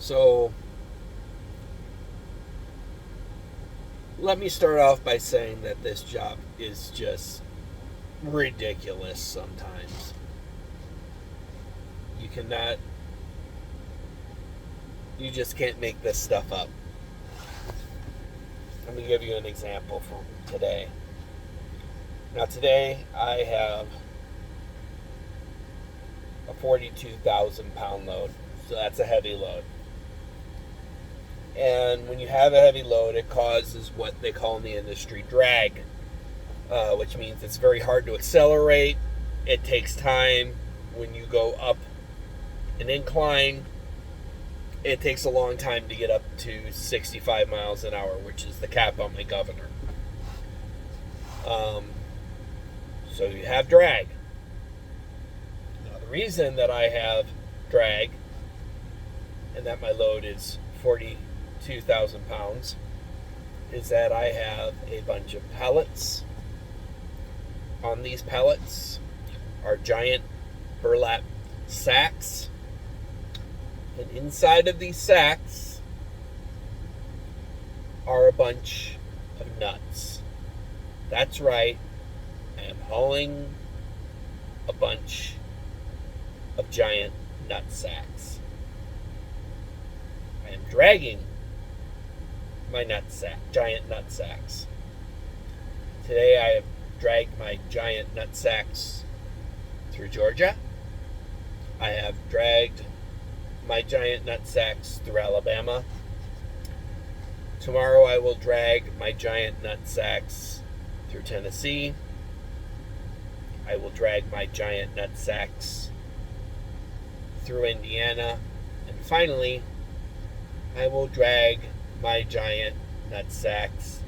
So, let me start off by saying that this job is just ridiculous sometimes. You cannot, you just can't make this stuff up. Let me give you an example from today. Now, today I have a 42,000 pound load, so that's a heavy load. And when you have a heavy load, it causes what they call in the industry drag, which means it's very hard to accelerate. It takes time. When you go up an incline, it takes a long time to get up to 65 miles an hour, which is the cap on my governor. So you have drag. Now, the reason that I have drag and that my load is 42,000 pounds is that I have a bunch of pellets. On these pellets are giant burlap sacks. And inside of these sacks are a bunch of nuts. That's right, I am hauling a bunch of giant nut sacks. I am dragging my giant nut sacks. Today I have dragged my giant nut sacks through Georgia. I have dragged my giant nut sacks through Alabama. Tomorrow I will drag my giant nut sacks through Tennessee. I will drag my giant nut sacks through Indiana. And finally, I will drag my giant nut sacks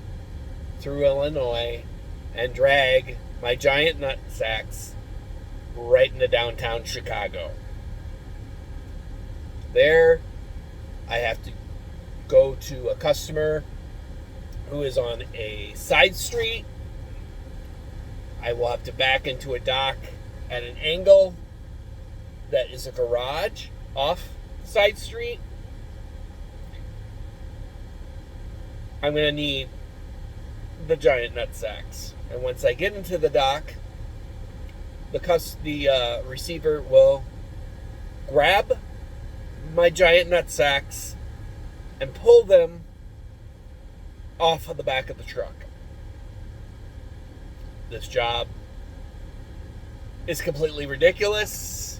through Illinois and drag my giant nut sacks right into downtown Chicago. There, I have to go to a customer who is on a side street. I will have to back into a dock at an angle that is a garage off side street. I'm going to need the giant nut sacks. And once I get into the dock, the receiver will grab my giant nut sacks and pull them off of the back of the truck. This job is completely ridiculous,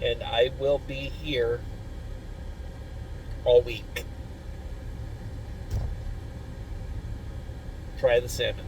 and I will be here all week. Try the salmon.